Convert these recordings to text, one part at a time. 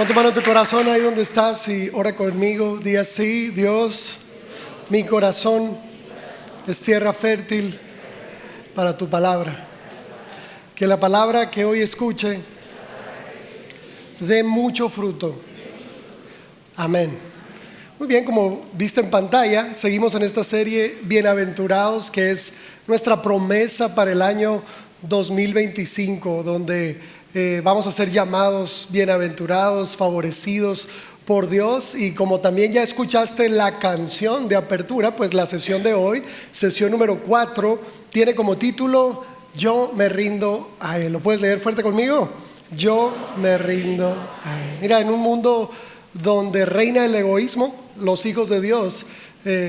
Pon tu mano en tu corazón ahí donde estás y ora conmigo. Di así: Dios, mi corazón es tierra fértil para tu palabra. Que la palabra que hoy escuche dé mucho fruto. Amén. Muy bien, como viste en pantalla, seguimos en esta serie Bienaventurados, que es nuestra promesa para el año 2025, donde vamos a ser llamados bienaventurados, favorecidos por Dios. Y como también ya escuchaste la canción de apertura, pues la sesión de hoy, sesión número 4, tiene como título Yo me rindo a Él. ¿Lo puedes leer fuerte conmigo? Yo me rindo a Él. Mira, en un mundo donde reina el egoísmo, los hijos de Dios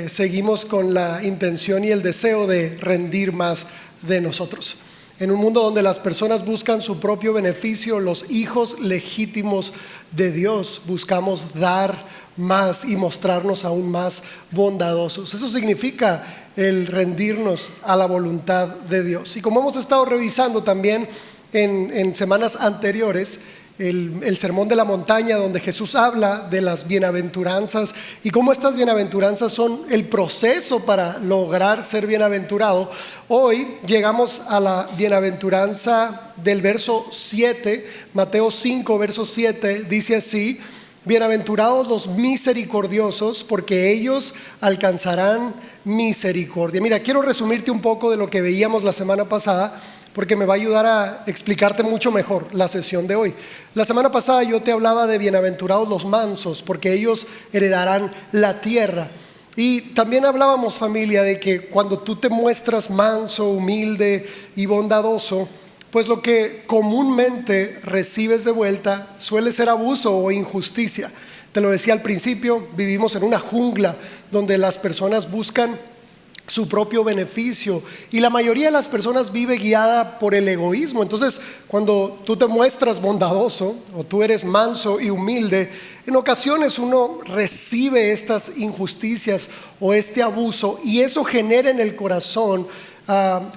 seguimos con la intención y el deseo de rendir más de nosotros. En un mundo donde las personas buscan su propio beneficio, los hijos legítimos de Dios buscamos dar más y mostrarnos aún más bondadosos. Eso significa el rendirnos a la voluntad de Dios. Y como hemos estado revisando también en semanas anteriores, el sermón de la montaña, donde Jesús habla de las bienaventuranzas y cómo estas bienaventuranzas son el proceso para lograr ser bienaventurado. Hoy llegamos a la bienaventuranza del verso 7, Mateo 5, verso 7, dice así: bienaventurados los misericordiosos, porque ellos alcanzarán misericordia. Mira, quiero resumirte un poco de lo que veíamos la semana pasada, porque me va a ayudar a explicarte mucho mejor la sesión de hoy. La semana pasada yo te hablaba de bienaventurados los mansos, porque ellos heredarán la tierra. Y también hablábamos, familia, de que cuando tú te muestras manso, humilde y bondadoso, pues lo que comúnmente recibes de vuelta suele ser abuso o injusticia. Te lo decía al principio, vivimos en una jungla donde las personas buscan su propio beneficio y la mayoría de las personas vive guiada por el egoísmo. Entonces, cuando tú te muestras bondadoso o tú eres manso y humilde, en ocasiones uno recibe estas injusticias o este abuso, y eso genera en el corazón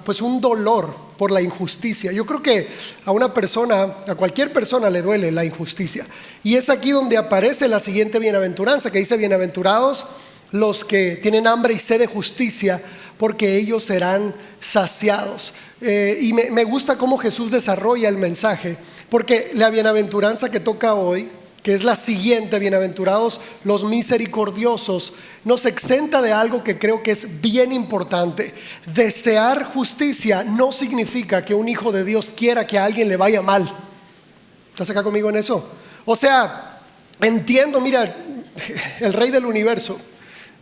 pues un dolor por la injusticia. Yo creo que a una persona, a cualquier persona le duele la injusticia, y es aquí donde aparece la siguiente bienaventuranza, que dice: bienaventurados los que tienen hambre y sed de justicia, porque ellos serán saciados. Y me gusta cómo Jesús desarrolla el mensaje, porque la bienaventuranza que toca hoy, que es la siguiente, bienaventurados los misericordiosos, nos exenta de algo que creo que es bien importante. Desear justicia no significa que un hijo de Dios quiera que a alguien le vaya mal. ¿Estás acá conmigo en eso? O sea, entiendo, mira, el rey del universo,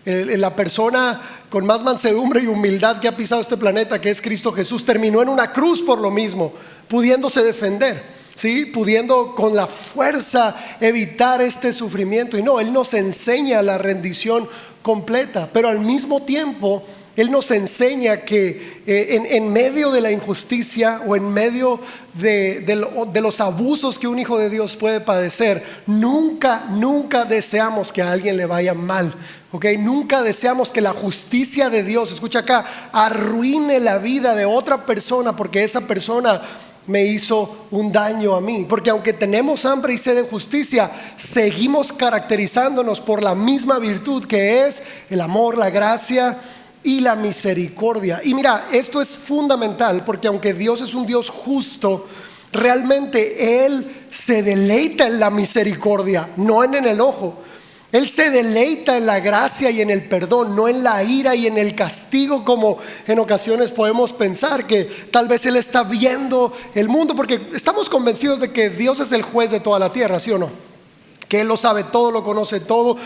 la persona con más mansedumbre y humildad que ha pisado este planeta, que es Cristo Jesús, terminó en una cruz por lo mismo, pudiéndose defender, ¿sí? Pudiendo con la fuerza evitar este sufrimiento. Y no, Él nos enseña la rendición completa, pero al mismo tiempo Él nos enseña que en medio de la injusticia o en medio de los abusos que un hijo de Dios puede padecer, nunca deseamos que a alguien le vaya mal. Okay, nunca deseamos que la justicia de Dios, escucha acá, arruine la vida de otra persona porque esa persona me hizo un daño a mí. Porque aunque tenemos hambre y sed de justicia, seguimos caracterizándonos por la misma virtud, que es el amor, la gracia y la misericordia. Y mira, esto es fundamental, porque aunque Dios es un Dios justo, realmente Él se deleita en la misericordia, no en el enojo. Él se deleita en la gracia y en el perdón, no en la ira y en el castigo, como en ocasiones podemos pensar que tal vez Él está viendo el mundo, porque estamos convencidos de que Dios es el juez de toda la tierra, ¿sí o no? Que Él lo sabe todo, lo conoce todo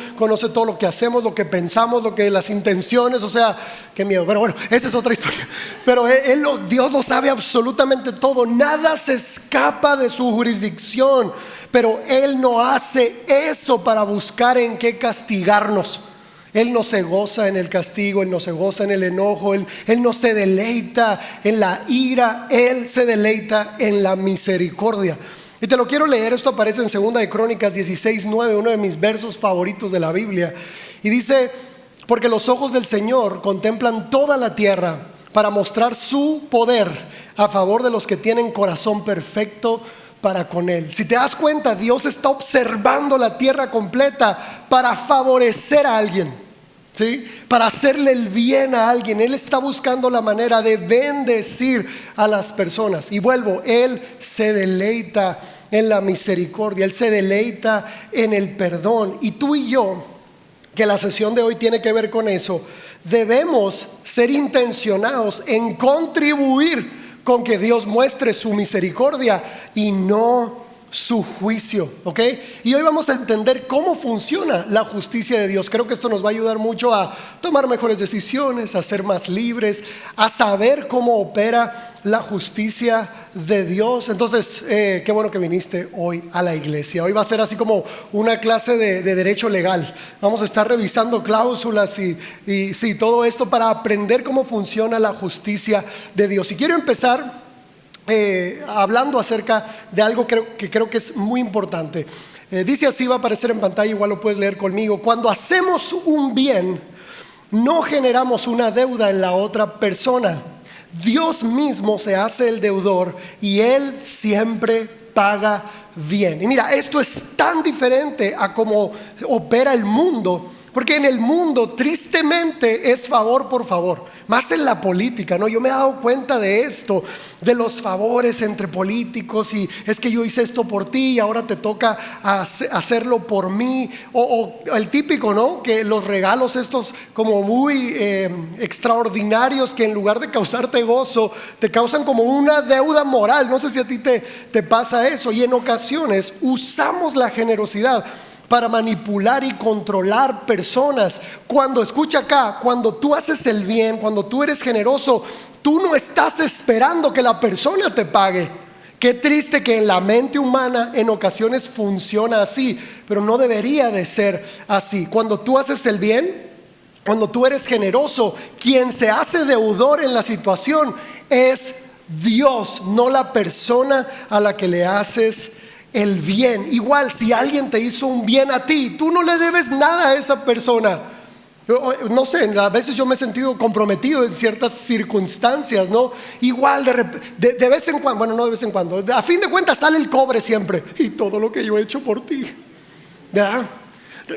lo que hacemos, lo que pensamos, las intenciones. O sea, qué miedo, pero bueno, esa es otra historia. Pero Dios lo sabe absolutamente todo, nada se escapa de su jurisdicción. Pero Él no hace eso para buscar en qué castigarnos. Él no se goza en el castigo, Él no se goza en el enojo, Él no se deleita en la ira, Él se deleita en la misericordia. Y te lo quiero leer, esto aparece en 2 de Crónicas 16:9, uno de mis versos favoritos de la Biblia. Y dice: porque los ojos del Señor contemplan toda la tierra para mostrar su poder a favor de los que tienen corazón perfecto para con él. Si te das cuenta, Dios está observando la tierra completa para favorecer a alguien, ¿sí? Para hacerle el bien a alguien. Él está buscando la manera de bendecir a las personas. Y vuelvo, Él se deleita en la misericordia, Él se deleita en el perdón. Y tú y yo, que la sesión de hoy tiene que ver con eso, debemos ser intencionados en contribuir con que Dios muestre su misericordia y no su juicio, ¿ok? Y hoy vamos a entender cómo funciona la justicia de Dios. Creo que esto nos va a ayudar mucho a tomar mejores decisiones, a ser más libres, a saber cómo opera la justicia de Dios. Entonces, qué bueno que viniste hoy a la iglesia. Hoy va a ser así como una clase de derecho legal. Vamos a estar revisando cláusulas y sí, todo esto para aprender cómo funciona la justicia de Dios. Y quiero empezar hablando acerca de algo que creo que es muy importante. Dice así, va a aparecer en pantalla, igual lo puedes leer conmigo. Cuando hacemos un bien, no generamos una deuda en la otra persona. Dios mismo se hace el deudor y Él siempre paga bien. Y mira, esto es tan diferente a cómo opera el mundo, porque en el mundo tristemente es favor por favor. Más en la política, ¿no? Yo me he dado cuenta de esto, de los favores entre políticos, y es que yo hice esto por ti y ahora te toca hacerlo por mí. O el típico, ¿no? Que los regalos estos como muy extraordinarios, que en lugar de causarte gozo, te causan como una deuda moral. No sé si a ti te pasa eso. Y en ocasiones usamos la generosidad para manipular y controlar personas. Cuando, escucha acá, cuando tú haces el bien, cuando tú eres generoso, tú no estás esperando que la persona te pague. Qué triste que en la mente humana en ocasiones funciona así, pero no debería de ser así. Cuando tú haces el bien, cuando tú eres generoso, quien se hace deudor en la situación es Dios, no la persona a la que le haces el bien. Igual, si alguien te hizo un bien a ti, tú no le debes nada a esa persona. No sé, a veces yo me he sentido comprometido en ciertas circunstancias, ¿no? Igual de vez en cuando, bueno, no de vez en cuando, a fin de cuentas sale el cobre siempre. Y todo lo que yo he hecho por ti, ¿verdad?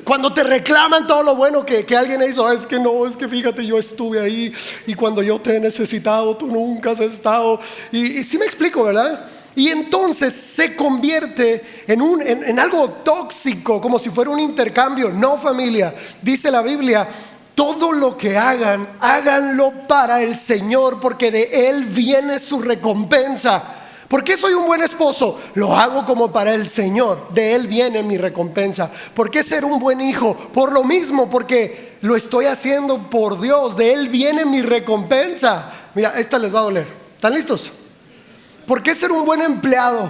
Cuando te reclaman todo lo bueno que alguien hizo, es que no, es que fíjate, yo estuve ahí y cuando yo te he necesitado, tú nunca has estado. Y sí me explico, ¿verdad? Y entonces se convierte en algo tóxico, como si fuera un intercambio. No, familia, dice la Biblia, todo lo que hagan, háganlo para el Señor, porque de Él viene su recompensa. ¿Por qué soy un buen esposo? Lo hago como para el Señor, de Él viene mi recompensa. ¿Por qué ser un buen hijo? Por lo mismo, porque lo estoy haciendo por Dios, de Él viene mi recompensa. Mira, esta les va a doler. ¿Están listos? ¿Por qué ser un buen empleado?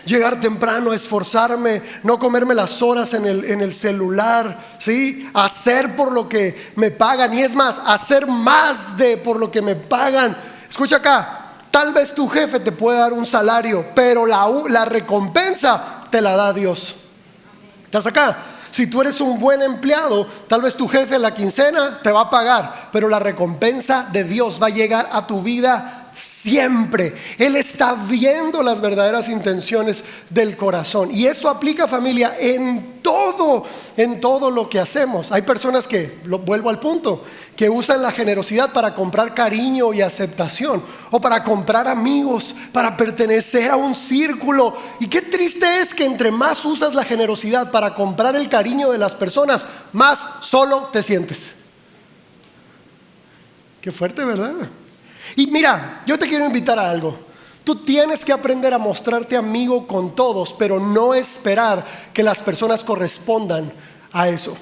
Llegar temprano, esforzarme, no comerme las horas en el celular, ¿sí? Hacer por lo que me pagan, y es más, hacer más de por lo que me pagan. Escucha acá, tal vez tu jefe te puede dar un salario, pero la recompensa te la da Dios. ¿Estás acá? Si tú eres un buen empleado, tal vez tu jefe en la quincena te va a pagar, pero la recompensa de Dios va a llegar a tu vida siempre. Él está viendo las verdaderas intenciones del corazón. Y esto aplica, familia, en todo lo que hacemos. Hay personas que, vuelvo al punto, que usan la generosidad para comprar cariño y aceptación, o para comprar amigos, para pertenecer a un círculo. Y qué triste es que entre más usas la generosidad para comprar el cariño de las personas, más solo te sientes. Qué fuerte, ¿verdad? Y mira, yo te quiero invitar a algo. Tú tienes que aprender a mostrarte amigo con todos, pero no esperar que las personas correspondan a eso.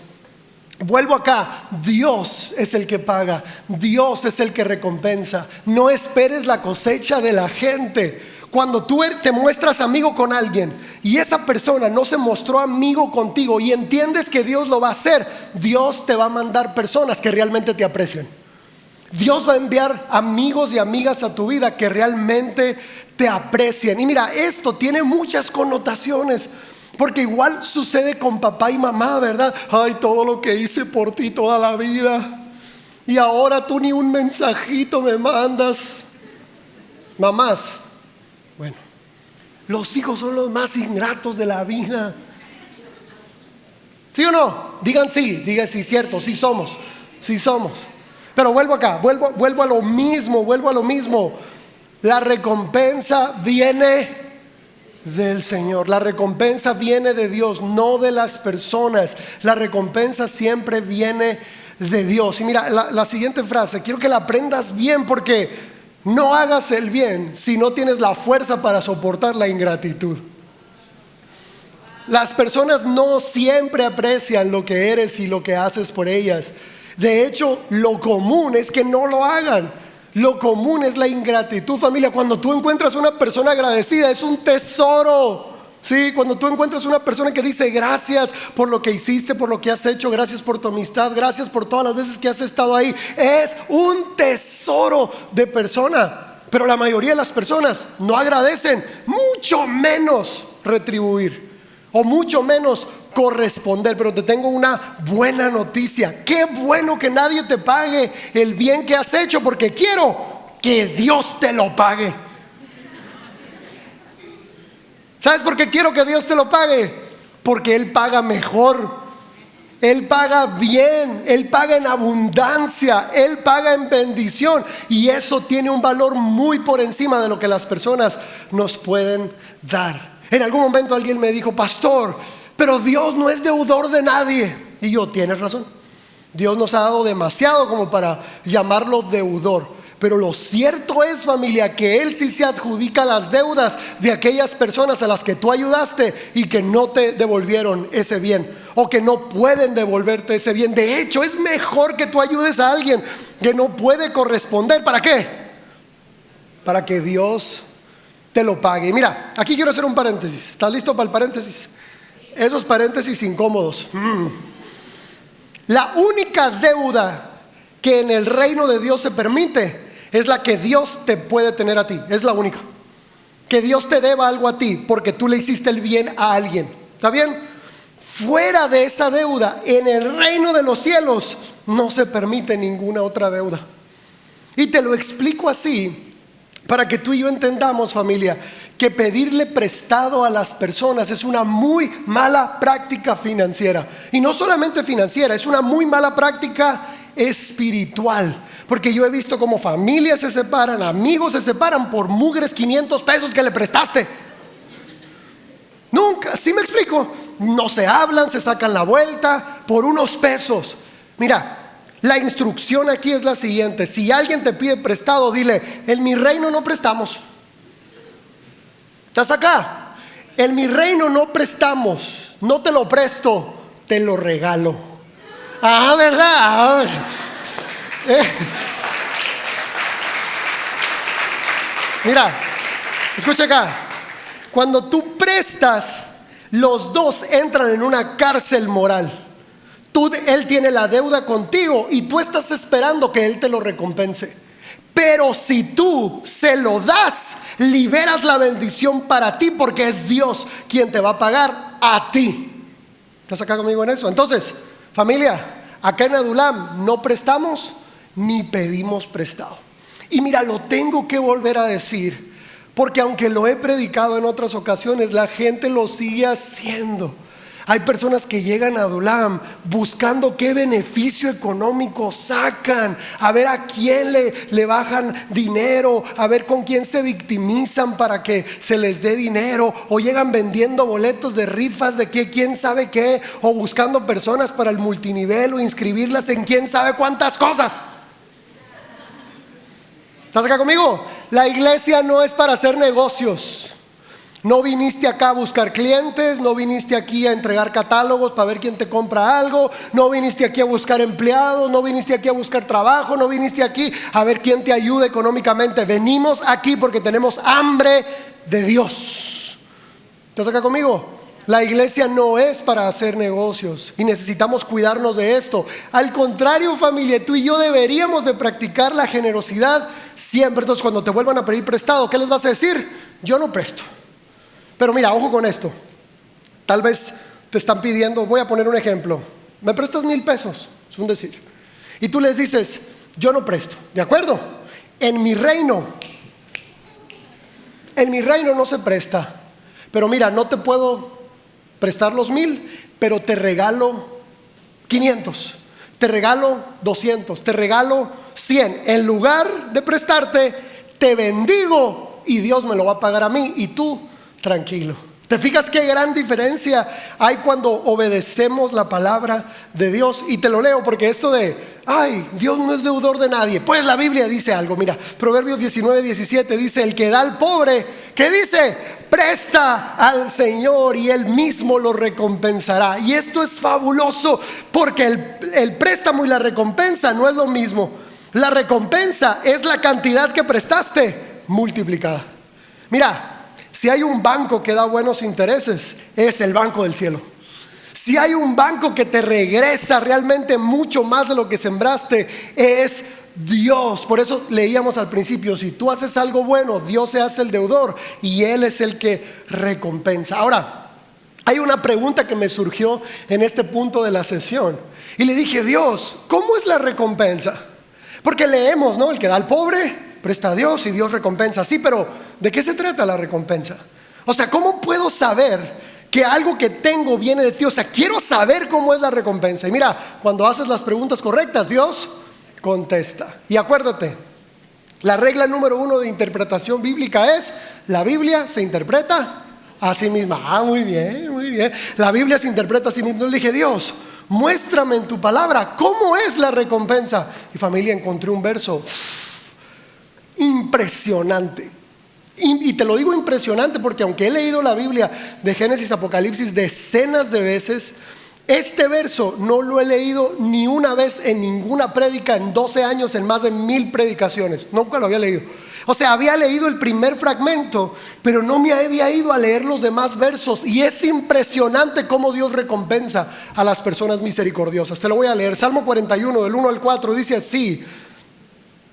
Vuelvo acá, Dios es el que paga, Dios es el que recompensa. No esperes la cosecha de la gente. Cuando tú te muestras amigo con alguien y esa persona no se mostró amigo contigo y entiendes que Dios lo va a hacer, Dios te va a mandar personas que realmente te aprecien. Dios va a enviar amigos y amigas a tu vida que realmente te aprecien. Y mira, esto tiene muchas connotaciones, porque igual sucede con papá y mamá, ¿verdad? Ay, todo lo que hice por ti toda la vida, y ahora tú ni un mensajito me mandas. Mamás, Bueno, los hijos son los más ingratos de la vida. ¿Sí o no? Digan sí, cierto, sí somos. Pero vuelvo acá, vuelvo a lo mismo. La recompensa viene del Señor. La recompensa viene de Dios, no de las personas. La recompensa siempre viene de Dios. Y mira, la siguiente frase, quiero que la aprendas bien, porque no hagas el bien si no tienes la fuerza para soportar la ingratitud. Las personas no siempre aprecian lo que eres y lo que haces por ellas. De hecho, lo común es que no lo hagan. Lo común es la ingratitud, familia. Cuando tú encuentras una persona agradecida, es un tesoro. Sí, cuando tú encuentras una persona que dice gracias por lo que hiciste, por lo que has hecho, gracias por tu amistad, gracias por todas las veces que has estado ahí, es un tesoro de persona. Pero la mayoría de las personas no agradecen, mucho menos retribuir, o mucho menos corresponder. Pero te tengo una buena noticia: qué bueno que nadie te pague el bien que has hecho, porque quiero que Dios te lo pague. ¿Sabes por qué quiero que Dios te lo pague? Porque Él paga mejor, Él paga bien, Él paga en abundancia, Él paga en bendición, y eso tiene un valor muy por encima de lo que las personas nos pueden dar. En algún momento alguien me dijo: pastor, pero Dios no es deudor de nadie. Y yo: tienes razón, Dios nos ha dado demasiado como para llamarlo deudor. Pero lo cierto es, familia, que Él sí se adjudica las deudas de aquellas personas a las que tú ayudaste y que no te devolvieron ese bien, o que no pueden devolverte ese bien. De hecho, es mejor que tú ayudes a alguien que no puede corresponder. ¿Para qué? Para que Dios te lo pague. Y mira, aquí quiero hacer un paréntesis. ¿Estás listo para el paréntesis? Esos paréntesis incómodos. La única deuda que en el reino de Dios se permite es la que Dios te puede tener a ti. Es la única. Que Dios te deba algo a ti porque tú le hiciste el bien a alguien. ¿Está bien? Fuera de esa deuda, en el reino de los cielos no se permite ninguna otra deuda. Y te lo explico así para que tú y yo entendamos, familia, que pedirle prestado a las personas es una muy mala práctica financiera. Y no solamente financiera, es una muy mala práctica espiritual. Porque yo he visto cómo familias se separan, amigos se separan por mugres 500 pesos que le prestaste. Nunca, ¿sí me explico? No se hablan, se sacan la vuelta por unos pesos. Mira, la instrucción aquí es la siguiente: si alguien te pide prestado, dile: en mi reino no prestamos. ¿Estás acá? En mi reino no prestamos, no te lo presto, te lo regalo. Ah, ¿verdad? Mira, escucha acá. Cuando tú prestas, los dos entran en una cárcel moral. Él tiene la deuda contigo y tú estás esperando que Él te lo recompense. Pero si tú se lo das, liberas la bendición para ti, porque es Dios quien te va a pagar a ti. ¿Estás acá conmigo en eso? Entonces, familia, acá en Adulam no prestamos ni pedimos prestado. Y mira, lo tengo que volver a decir, porque aunque lo he predicado en otras ocasiones, la gente lo sigue haciendo. Hay personas que llegan a Adulam buscando qué beneficio económico sacan, a ver a quién le bajan dinero, a ver con quién se victimizan para que se les dé dinero, o llegan vendiendo boletos de rifas de quién sabe qué, o buscando personas para el multinivel o inscribirlas en quién sabe cuántas cosas. ¿Estás acá conmigo? La iglesia no es para hacer negocios. No viniste acá a buscar clientes, no viniste aquí a entregar catálogos para ver quién te compra algo, no viniste aquí a buscar empleados, no viniste aquí a buscar trabajo, no viniste aquí a ver quién te ayuda económicamente. Venimos aquí porque tenemos hambre de Dios. ¿Estás acá conmigo? La iglesia no es para hacer negocios y necesitamos cuidarnos de esto. Al contrario, familia, tú y yo deberíamos de practicar la generosidad siempre. Entonces, cuando te vuelvan a pedir prestado, ¿qué les vas a decir? Yo no presto. Pero mira, ojo con esto. Tal vez te están pidiendo, voy a poner un ejemplo: ¿me prestas 1,000 pesos? Es un decir. Y tú les dices: yo no presto. ¿De acuerdo? En mi reino en mi reino no se presta, pero mira, no te puedo prestar los 1,000, pero te regalo 500, te regalo 200, te regalo 100. En lugar de prestarte, te bendigo y Dios me lo va a pagar a mí y tú tranquilo. ¿Te fijas qué gran diferencia hay cuando obedecemos la palabra de Dios? Y te lo leo porque esto de, ay, Dios no es deudor de nadie. Pues la Biblia dice algo, mira, Proverbios 19:17 dice, el que da al pobre, ¿qué dice? Presta al Señor y Él mismo lo recompensará. Y esto es fabuloso porque el préstamo y la recompensa no es lo mismo. La recompensa es la cantidad que prestaste multiplicada. Mira, si hay un banco que da buenos intereses, es el banco del cielo. Si hay un banco que te regresa realmente mucho más de lo que sembraste, es Dios. Por eso leíamos al principio, si tú haces algo bueno, Dios se hace el deudor y Él es el que recompensa. Ahora, hay una pregunta que me surgió en este punto de la sesión y le dije, Dios, ¿cómo es la recompensa? Porque leemos, ¿no? El que da al pobre presta a Dios y Dios recompensa. Sí, pero ¿de qué se trata la recompensa? O sea, ¿cómo puedo saber que algo que tengo viene de ti? O sea, quiero saber cómo es la recompensa. Y mira, cuando haces las preguntas correctas, Dios contesta. Y acuérdate, la regla número 1 de interpretación bíblica es: la Biblia se interpreta a sí misma. Ah, muy bien, muy bien. La Biblia se interpreta a sí misma. Le dije, Dios, muéstrame en tu palabra cómo es la recompensa. Y familia, encontré un verso impresionante. Y te lo digo impresionante porque aunque he leído la Biblia de Génesis, Apocalipsis decenas de veces, este verso no lo he leído ni una vez en ninguna prédica en 12 años, en más de 1,000 predicaciones. Nunca lo había leído. O sea, había leído el primer fragmento, pero no me había ido a leer los demás versos. Y es impresionante cómo Dios recompensa a las personas misericordiosas. Te lo voy a leer. Salmo 41, del 1 al 4, dice así: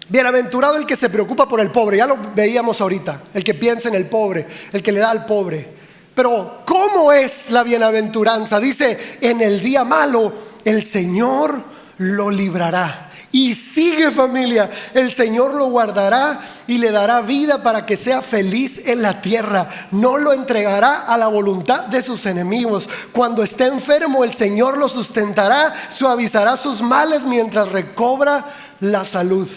bienaventurado el que se preocupa por el pobre. Ya lo veíamos ahorita, el que piensa en el pobre, el que le da al pobre. Pero ¿cómo es la bienaventuranza? Dice, en el día malo el Señor lo librará. Y sigue, familia, el Señor lo guardará y le dará vida para que sea feliz en la tierra. No lo entregará a la voluntad de sus enemigos. Cuando esté enfermo, el Señor lo sustentará, suavizará sus males mientras recobra la salud.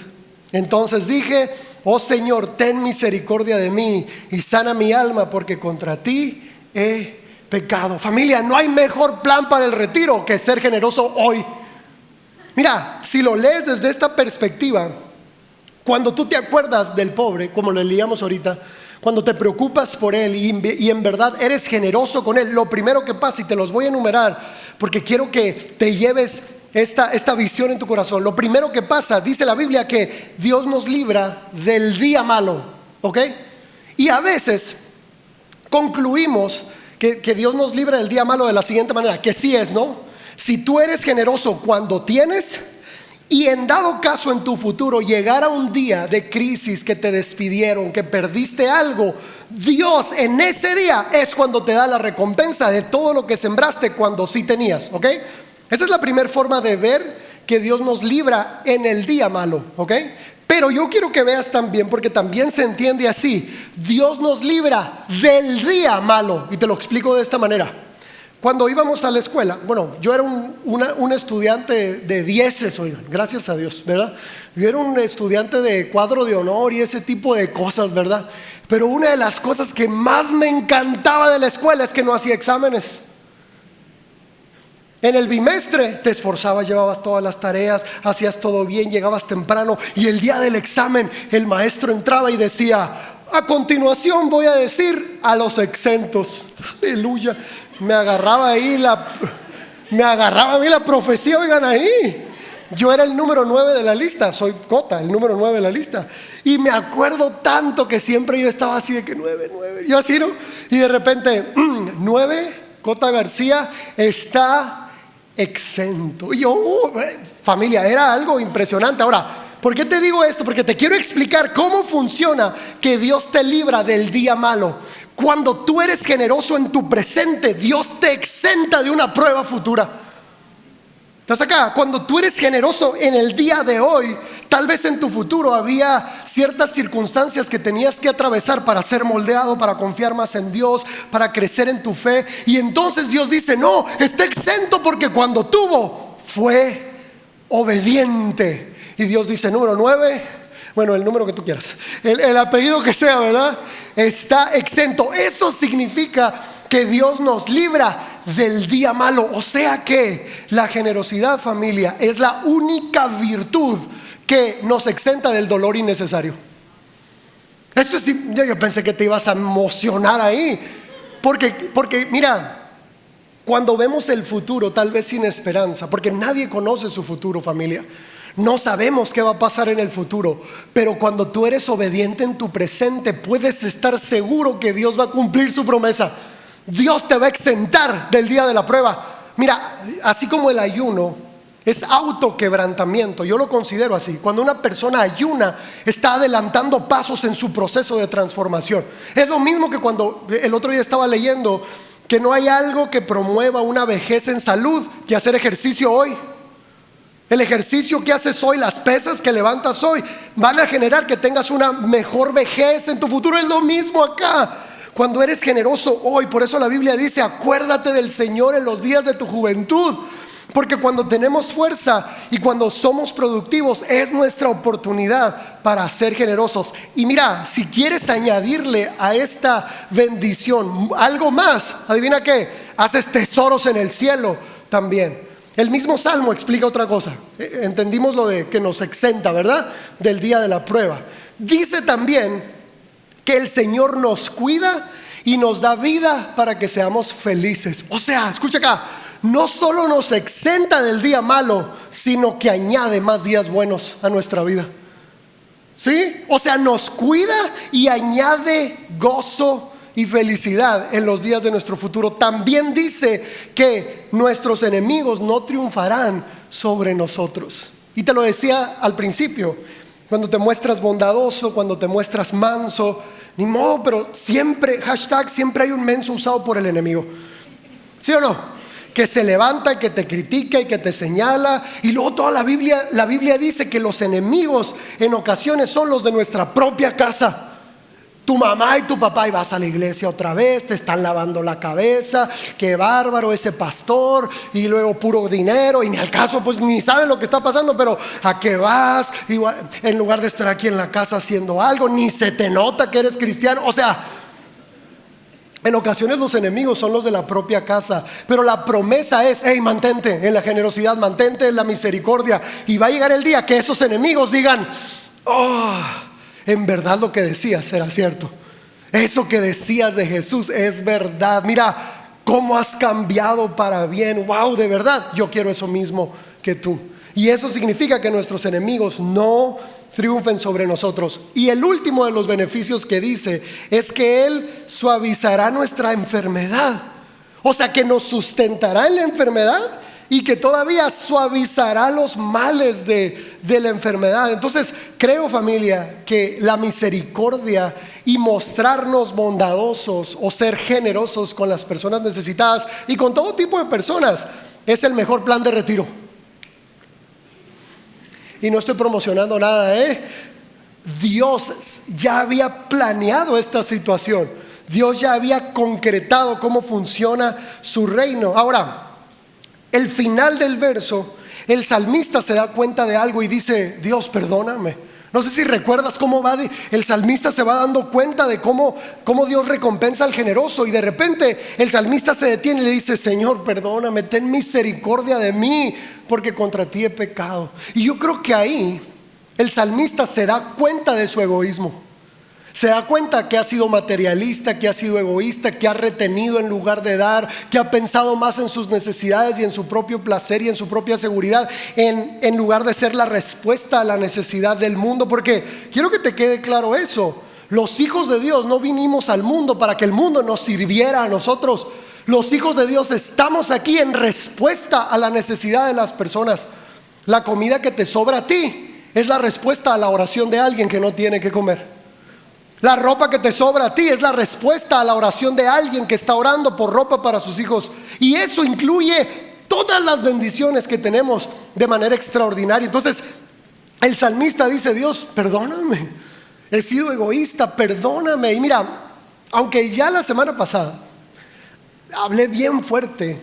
Entonces dije, oh Señor, ten misericordia de mí y sana mi alma, porque contra ti he pecado. Familia, no hay mejor plan para el retiro que ser generoso hoy. Mira, si lo lees desde esta perspectiva, cuando tú te acuerdas del pobre, como lo leíamos ahorita, cuando te preocupas por él y en verdad eres generoso con él, lo primero que pasa, y te los voy a enumerar porque quiero que te lleves esta visión en tu corazón. Lo primero que pasa, dice la Biblia, que Dios nos libra del día malo, ¿ok? Y a veces concluimos que Dios nos libra del día malo de la siguiente manera, que sí es, ¿no? Si tú eres generoso cuando tienes, y en dado caso en tu futuro llegara un día de crisis, que te despidieron, que perdiste algo, Dios en ese día es cuando te da la recompensa de todo lo que sembraste cuando sí tenías, ¿ok? Esa es la primera forma de ver que Dios nos libra en el día malo, ¿ok? Pero yo quiero que veas también, porque también se entiende así, Dios nos libra del día malo. Y te lo explico de esta manera. Cuando íbamos a la escuela, bueno, yo era un estudiante de 10, oigan, gracias a Dios, ¿verdad? Yo era un estudiante de cuadro de honor y ese tipo de cosas, ¿verdad? Pero una de las cosas que más me encantaba de la escuela es que no hacía exámenes. En el bimestre te esforzabas, llevabas todas las tareas, hacías todo bien, llegabas temprano, y el día del examen el maestro entraba y decía: a continuación voy a decir a los exentos. Aleluya. Me agarraba a mí la profecía, oigan ahí. Yo era el número 9 de la lista, soy Cota, el número 9 de la lista. Y me acuerdo tanto que siempre yo estaba así de que 9, yo así, ¿no? Y de repente, 9, Cota García está exento. Y yo, familia, era algo impresionante. Ahora, ¿por qué te digo esto? Porque te quiero explicar cómo funciona que Dios te libra del día malo. Cuando tú eres generoso en tu presente, Dios te exenta de una prueba futura. ¿Estás acá? Cuando tú eres generoso en el día de hoy, tal vez en tu futuro había ciertas circunstancias que tenías que atravesar para ser moldeado, para confiar más en Dios, para crecer en tu fe. Y entonces Dios dice, no, está exento porque cuando tuvo fue obediente. Y Dios dice, número 9, bueno, el número que tú quieras, el apellido que sea, ¿verdad? Está exento. Eso significa que Dios nos libra del día malo. O sea que la generosidad, familia, es la única virtud que nos exenta del dolor innecesario. Esto es, yo pensé que te ibas a emocionar ahí, porque mira, cuando vemos el futuro tal vez sin esperanza, porque nadie conoce su futuro, familia, no sabemos qué va a pasar en el futuro, pero cuando tú eres obediente en tu presente, puedes estar seguro que Dios va a cumplir su promesa. Dios te va a exentar del día de la prueba. Mira, así como el ayuno es autoquebrantamiento, yo lo considero así. Cuando una persona ayuna, está adelantando pasos en su proceso de transformación. Es lo mismo que cuando el otro día estaba leyendo que no hay algo que promueva una vejez en salud que hacer ejercicio hoy. El ejercicio que haces hoy, las pesas que levantas hoy, van a generar que tengas una mejor vejez en tu futuro. Es lo mismo acá. Cuando eres generoso hoy, por eso la Biblia dice, acuérdate del Señor en los días de tu juventud. Porque cuando tenemos fuerza y cuando somos productivos, es nuestra oportunidad para ser generosos. Y mira, si quieres añadirle a esta bendición algo más, adivina qué, haces tesoros en el cielo también. El mismo Salmo explica otra cosa. Entendimos lo de que nos exenta, ¿verdad? Del día de la prueba. Dice también que el Señor nos cuida y nos da vida para que seamos felices. O sea, escucha acá, no solo nos exenta del día malo, sino que añade más días buenos a nuestra vida. ¿Sí? O sea, nos cuida y añade gozo y felicidad en los días de nuestro futuro. También dice que nuestros enemigos no triunfarán sobre nosotros. Y te lo decía al principio, cuando te muestras bondadoso, cuando te muestras manso, ni modo, pero siempre, hashtag, siempre hay un menso usado por el enemigo. ¿Sí o no? Que se levanta y que te critica y que te señala. Y luego toda la Biblia dice que los enemigos en ocasiones son los de nuestra propia casa. Tu mamá y tu papá, y vas a la iglesia otra vez, te están lavando la cabeza, qué bárbaro ese pastor, y luego puro dinero, y ni al caso, pues ni saben lo que está pasando, pero ¿a qué vas? Igual, en lugar de estar aquí en la casa haciendo algo, ni se te nota que eres cristiano. O sea, en ocasiones los enemigos son los de la propia casa, pero la promesa es, hey, mantente en la generosidad, mantente en la misericordia, y va a llegar el día que esos enemigos digan, oh, en verdad lo que decías era cierto. Eso que decías de Jesús es verdad. Mira cómo has cambiado para bien. Wow, de verdad, yo quiero eso mismo que tú. Y eso significa que nuestros enemigos no triunfen sobre nosotros. Y el último de los beneficios que dice es que Él suavizará nuestra enfermedad. O sea, que nos sustentará en la enfermedad y que todavía suavizará los males de la enfermedad. Entonces creo, familia, que la misericordia y mostrarnos bondadosos o ser generosos con las personas necesitadas y con todo tipo de personas es el mejor plan de retiro. Y no estoy promocionando nada, Dios ya había planeado esta situación. Dios ya había concretado cómo funciona su reino. Ahora, el final del verso, el salmista se da cuenta de algo y dice, Dios, perdóname. No sé si recuerdas cómo va, el salmista se va dando cuenta de cómo Dios recompensa al generoso. Y de repente el salmista se detiene y le dice, Señor, perdóname, ten misericordia de mí, porque contra ti he pecado. Y yo creo que ahí el salmista se da cuenta de su egoísmo. Se da cuenta que ha sido materialista, que ha sido egoísta, que ha retenido en lugar de dar, que ha pensado más en sus necesidades y en su propio placer y en su propia seguridad, en lugar de ser la respuesta a la necesidad del mundo. Porque quiero que te quede claro eso: los hijos de Dios no vinimos al mundo para que el mundo nos sirviera a nosotros. Los hijos de Dios estamos aquí en respuesta a la necesidad de las personas. La comida que te sobra a ti es la respuesta a la oración de alguien que no tiene que comer. La ropa que te sobra a ti es la respuesta a la oración de alguien que está orando por ropa para sus hijos. Y eso incluye todas las bendiciones que tenemos de manera extraordinaria. Entonces el salmista dice: Dios, perdóname, he sido egoísta, perdóname. Y mira, aunque ya la semana pasada hablé bien fuerte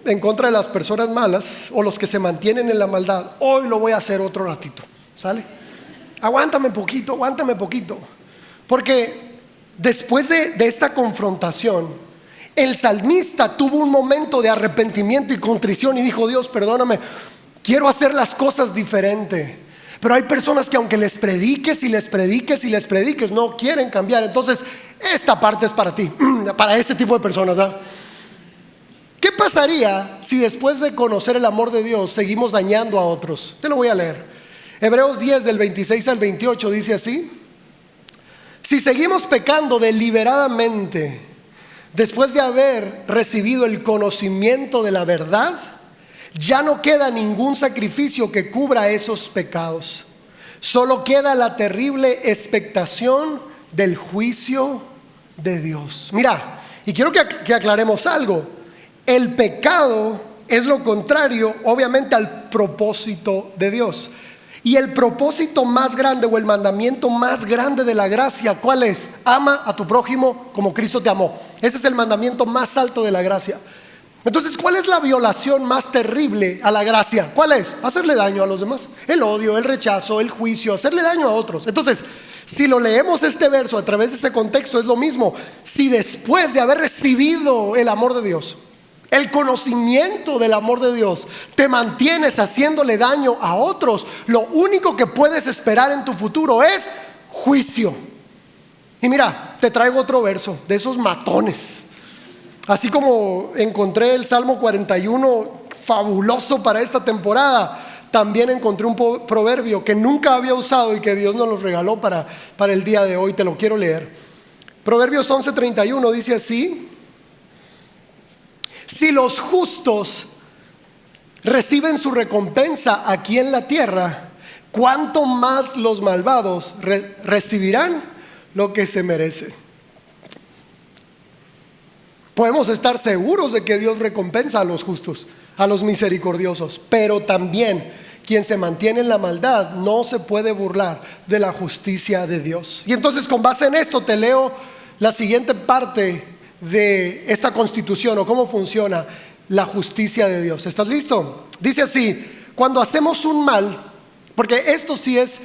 en contra de las personas malas o los que se mantienen en la maldad, hoy lo voy a hacer otro ratito, ¿sale? Aguántame poquito, porque después de esta confrontación, el salmista tuvo un momento de arrepentimiento y contrición y dijo: Dios, perdóname, quiero hacer las cosas diferente. Pero hay personas que aunque les prediques y les prediques y les prediques, no quieren cambiar. Entonces esta parte es para ti, para este tipo de personas, ¿verdad? ¿Qué pasaría si después de conocer el amor de Dios seguimos dañando a otros? Te lo voy a leer. Hebreos 10 del 26 al 28 dice así: si seguimos pecando deliberadamente después de haber recibido el conocimiento de la verdad, ya no queda ningún sacrificio que cubra esos pecados. Solo queda la terrible expectación del juicio de Dios. Mira, y quiero que aclaremos algo. El pecado es lo contrario, obviamente, al propósito de Dios. Y el propósito más grande o el mandamiento más grande de la gracia, ¿cuál es? Ama a tu prójimo como Cristo te amó. Ese es el mandamiento más alto de la gracia. Entonces, ¿cuál es la violación más terrible a la gracia? ¿Cuál es? Hacerle daño a los demás. El odio, el rechazo, el juicio, hacerle daño a otros. Entonces, si lo leemos este verso a través de ese contexto, es lo mismo. Si después de haber recibido el amor de Dios, el conocimiento del amor de Dios, te mantienes haciéndole daño a otros, lo único que puedes esperar en tu futuro es juicio. Y mira, te traigo otro verso de esos matones. Así como encontré el Salmo 41 fabuloso para esta temporada, también encontré un proverbio que nunca había usado y que Dios nos lo regaló para el día de hoy. Te lo quiero leer. Proverbios 11:31 dice así: si los justos reciben su recompensa aquí en la tierra, ¿cuánto más los malvados recibirán lo que se merece? Podemos estar seguros de que Dios recompensa a los justos, a los misericordiosos, pero también quien se mantiene en la maldad no se puede burlar de la justicia de Dios. Y entonces, con base en esto, te leo la siguiente parte de esta constitución, o cómo funciona la justicia de Dios. ¿Estás listo? Dice así: cuando hacemos un mal, porque esto sí es,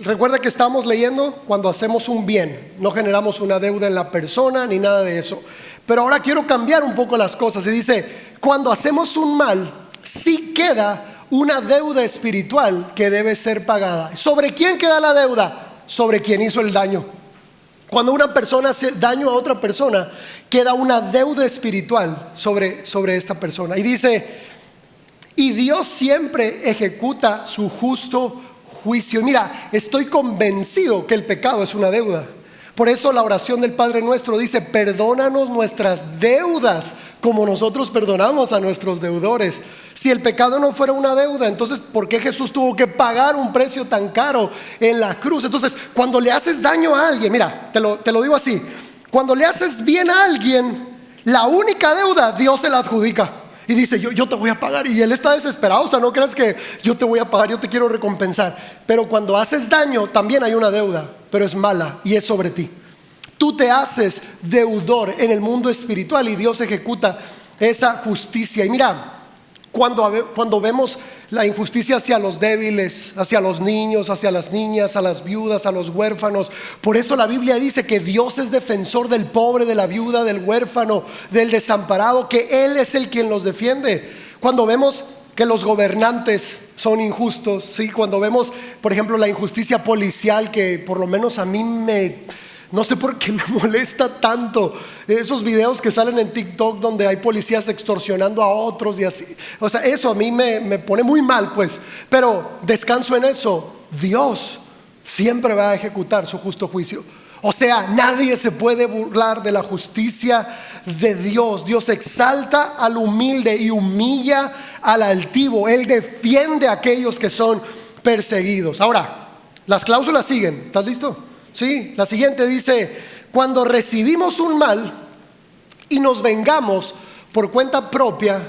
recuerda que estamos leyendo cuando hacemos un bien, no generamos una deuda en la persona ni nada de eso. Pero ahora quiero cambiar un poco las cosas y dice: cuando hacemos un mal, sí queda una deuda espiritual que debe ser pagada. ¿Sobre quién queda la deuda? Sobre quien hizo el daño. Cuando una persona hace daño a otra persona, queda una deuda espiritual sobre esta persona. Y dice: y Dios siempre ejecuta su justo juicio. Y mira, estoy convencido que el pecado es una deuda. Por eso la oración del Padre Nuestro dice: perdónanos nuestras deudas como nosotros perdonamos a nuestros deudores. Si el pecado no fuera una deuda, entonces ¿por qué Jesús tuvo que pagar un precio tan caro en la cruz? Entonces, cuando le haces daño a alguien, mira, te lo digo así: cuando le haces bien a alguien, la única deuda Dios se la adjudica y dice: yo te voy a pagar. Y Él está desesperado. O sea, no creas que yo te voy a pagar, yo te quiero recompensar. Pero cuando haces daño, también hay una deuda, pero es mala y es sobre ti. Tú te haces deudor en el mundo espiritual y Dios ejecuta esa justicia. Y mira, cuando vemos la injusticia hacia los débiles, hacia los niños, hacia las niñas, a las viudas, a los huérfanos, por eso la Biblia dice que Dios es defensor del pobre, de la viuda, del huérfano, del desamparado, que Él es el quien los defiende. Cuando vemos que los gobernantes son injustos, ¿sí? Cuando vemos, por ejemplo, la injusticia policial, que por lo menos a mí no sé por qué me molesta tanto esos videos que salen en TikTok donde hay policías extorsionando a otros y así. O sea, eso a mí me pone muy mal, pues. Pero descanso en eso: Dios siempre va a ejecutar su justo juicio. O sea, nadie se puede burlar de la justicia de Dios. Dios exalta al humilde y humilla al altivo. Él defiende a aquellos que son perseguidos. Ahora, las cláusulas siguen. ¿Estás listo? Sí, la siguiente dice: cuando recibimos un mal y nos vengamos por cuenta propia,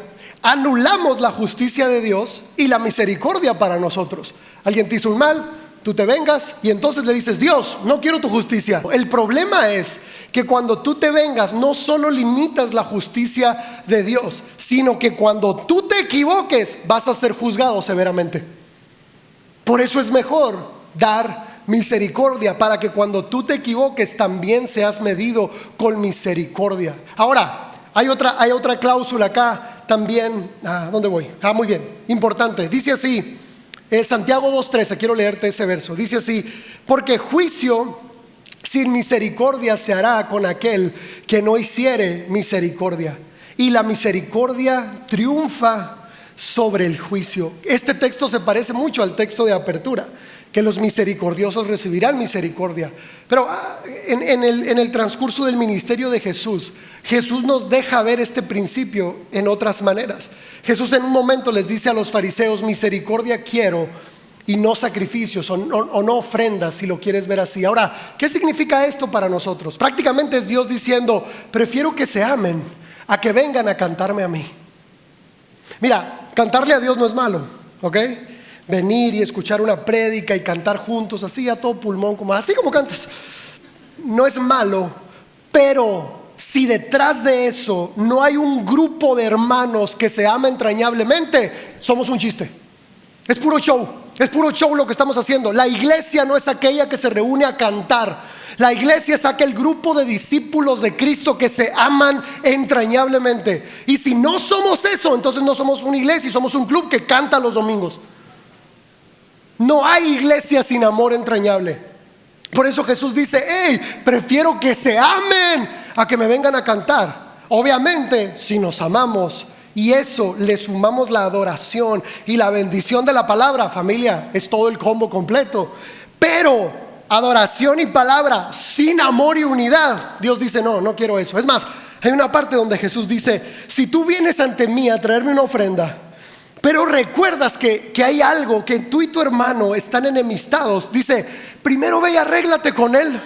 anulamos la justicia de Dios y la misericordia para nosotros. Alguien te hizo un mal, tú te vengas y entonces le dices: Dios, no quiero tu justicia. El problema es que cuando tú te vengas, no solo limitas la justicia de Dios, sino que cuando tú te equivoques, vas a ser juzgado severamente. Por eso es mejor dar misericordia, para que cuando tú te equivoques también seas medido con misericordia. Ahora, hay otra cláusula acá también. ¿Dónde voy? Muy bien, importante. Dice así, Santiago 2:13, quiero leerte ese verso. Dice así: porque juicio sin misericordia se hará con aquel que no hiciere misericordia, y la misericordia triunfa sobre el juicio. Este texto se parece mucho al texto de apertura, que los misericordiosos recibirán misericordia. Pero en el transcurso del ministerio de Jesús nos deja ver este principio en otras maneras. Jesús en un momento les dice a los fariseos: misericordia quiero y no sacrificios, o no ofrendas, si lo quieres ver así. Ahora, ¿qué significa esto para nosotros? Prácticamente es Dios diciendo: prefiero que se amen a que vengan a cantarme a mí. Mira, cantarle a Dios no es malo, ¿ok? Venir y escuchar una prédica y cantar juntos así a todo pulmón, así como cantas, no es malo. Pero si detrás de eso no hay un grupo de hermanos que se ama entrañablemente, somos un chiste. Es puro show lo que estamos haciendo. La iglesia no es aquella que se reúne a cantar. La iglesia es aquel grupo de discípulos de Cristo que se aman entrañablemente. Y si no somos eso, entonces no somos una iglesia, somos un club que canta los domingos. No hay iglesia sin amor entrañable. Por eso Jesús dice: prefiero que se amen a que me vengan a cantar. Obviamente, si nos amamos y eso le sumamos la adoración y la bendición de la palabra, familia, es todo el combo completo. Pero adoración y palabra sin amor y unidad, Dios dice: no quiero eso. Es más, hay una parte donde Jesús dice: si tú vienes ante mí a traerme una ofrenda, pero recuerdas que hay algo, que tú y tu hermano están enemistados, dice: primero ve y arréglate con él,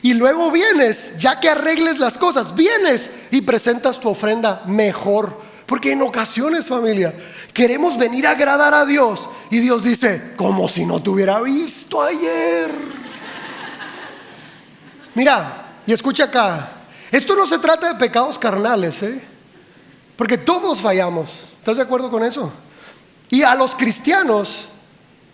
y luego vienes, ya que arregles las cosas, vienes y presentas tu ofrenda mejor. Porque en ocasiones, familia, queremos venir a agradar a Dios y Dios dice: como si no te hubiera visto ayer. Mira, y escucha acá, esto no se trata de pecados carnales, porque todos fallamos. ¿Estás de acuerdo con eso? Y a los cristianos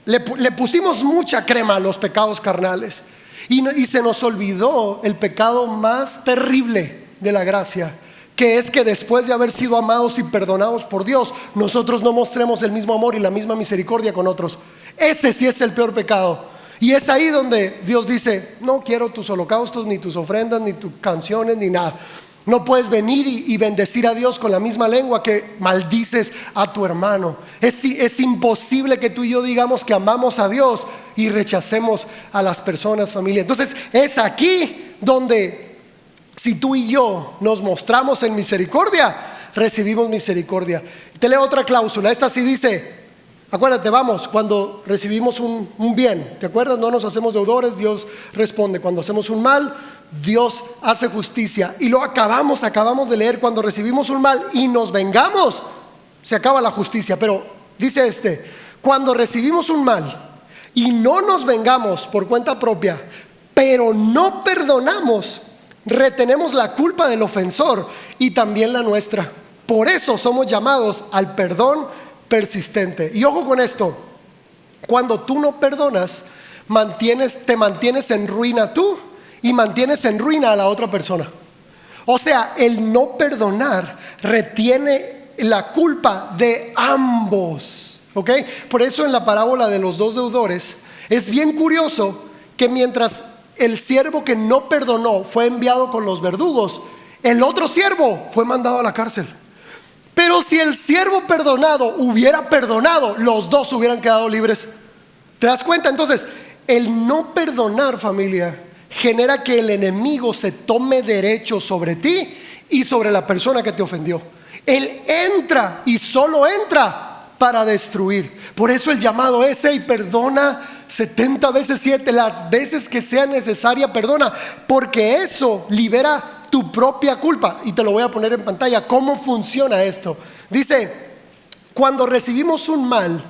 le pusimos mucha crema a los pecados carnales, y se nos olvidó el pecado más terrible de la gracia, que es que después de haber sido amados y perdonados por Dios, nosotros no mostremos el mismo amor y la misma misericordia con otros. Ese sí es el peor pecado. Y es ahí donde Dios dice: no quiero tus holocaustos, ni tus ofrendas, ni tus canciones, ni nada. No puedes venir y bendecir a Dios con la misma lengua que maldices a tu hermano. Es imposible que tú y yo digamos que amamos a Dios y rechacemos a las personas, familia. Entonces es aquí donde, si tú y yo nos mostramos en misericordia, recibimos misericordia. Te leo otra cláusula. Esta sí dice: acuérdate, cuando recibimos un bien, ¿te acuerdas? No nos hacemos deudores, Dios responde. Cuando hacemos un mal, Dios hace justicia. Y lo acabamos de leer: cuando recibimos un mal y nos vengamos, se acaba la justicia. Pero dice cuando recibimos un mal y no nos vengamos por cuenta propia, pero no perdonamos, retenemos la culpa del ofensor y también la nuestra. Por eso somos llamados al perdón persistente. Y ojo con esto: cuando tú no perdonas, te mantienes en ruina tú y mantienes en ruina a la otra persona. O sea, el no perdonar retiene la culpa de ambos, ¿ok? Por eso en la parábola de los dos deudores es bien curioso que mientras el siervo que no perdonó fue enviado con los verdugos, el otro siervo fue mandado a la cárcel. Pero si el siervo perdonado hubiera perdonado, los dos hubieran quedado libres. ¿Te das cuenta? Entonces, el no perdonar, familia, genera que el enemigo se tome derecho sobre ti y sobre la persona que te ofendió. Él entra y solo entra para destruir. Por eso el llamado es: y perdona 70 veces 7, las veces que sea necesaria, perdona, porque eso libera tu propia culpa. Y te lo voy a poner en pantalla. ¿Cómo funciona esto? Dice: cuando recibimos un mal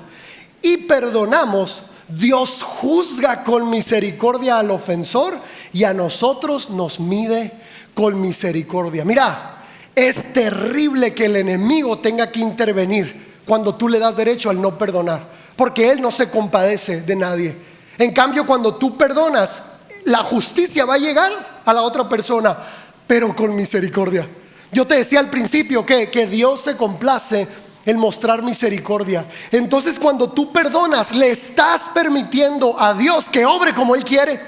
y perdonamos, Dios juzga con misericordia al ofensor y a nosotros nos mide con misericordia. Mira, es terrible que el enemigo tenga que intervenir cuando tú le das derecho al no perdonar, porque él no se compadece de nadie. En cambio, cuando tú perdonas, la justicia va a llegar a la otra persona, pero con misericordia. Yo te decía al principio que Dios se complace en mostrar misericordia. Entonces, cuando tú perdonas, le estás permitiendo a Dios que obre como Él quiere.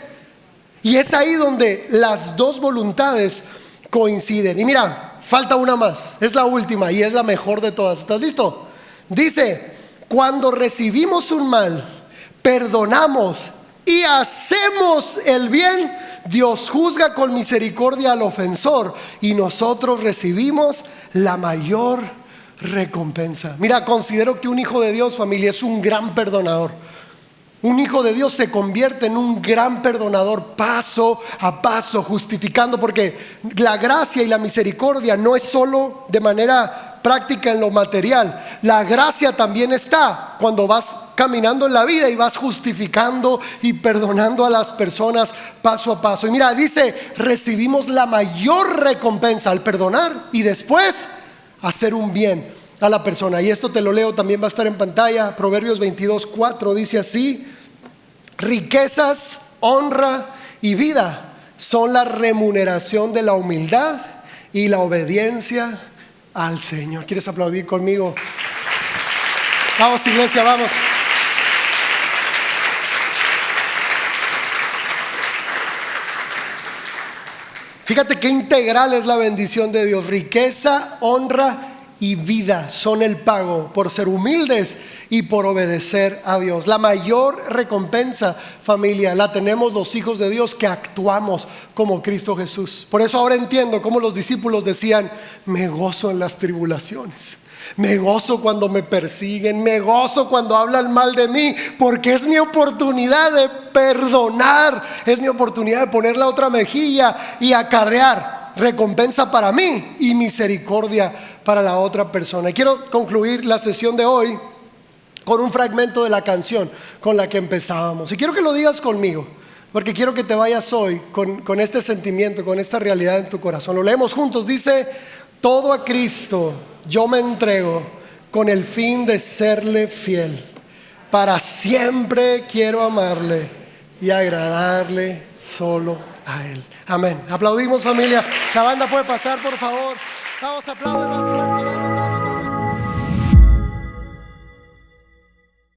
Y es ahí donde las dos voluntades coinciden. Y mira, falta una más, es la última y es la mejor de todas. ¿Estás listo? Dice, cuando recibimos un mal, perdonamos y hacemos el bien, Dios juzga con misericordia al ofensor y nosotros recibimos la mayor recompensa. Mira, considero que un hijo de Dios, familia, es un gran perdonador. Un hijo de Dios se convierte en un gran perdonador paso a paso, justificando, porque la gracia y la misericordia no es solo de manera práctica en lo material. La gracia también está cuando vas caminando en la vida y vas justificando y perdonando a las personas paso a paso. Y mira, dice, recibimos la mayor recompensa al perdonar y después hacer un bien a la persona. Y esto te lo leo, también va a estar en pantalla. Proverbios 22:4 dice así: riquezas, honra y vida son la remuneración de la humildad y la obediencia al Señor. ¿Quieres aplaudir conmigo? Vamos, iglesia, vamos. Fíjate qué integral es la bendición de Dios. Riqueza, honra y vida son el pago por ser humildes y por obedecer a Dios. La mayor recompensa, familia, la tenemos los hijos de Dios que actuamos como Cristo Jesús. Por eso ahora entiendo cómo los discípulos decían: me gozo en las tribulaciones, me gozo cuando me persiguen, me gozo cuando hablan mal de mí, porque es mi oportunidad de perdonar, es mi oportunidad de poner la otra mejilla y acarrear recompensa para mí y misericordia para la otra persona. Y quiero concluir la sesión de hoy con un fragmento de la canción con la que empezábamos. Y quiero que lo digas conmigo, porque quiero que te vayas hoy con este sentimiento, con esta realidad en tu corazón. Lo leemos juntos. Dice: todo a Cristo yo me entrego con el fin de serle fiel. Para siempre quiero amarle y agradarle solo a Él. Amén. Aplaudimos, familia. La banda puede pasar, por favor. Vamos a aplaudir más.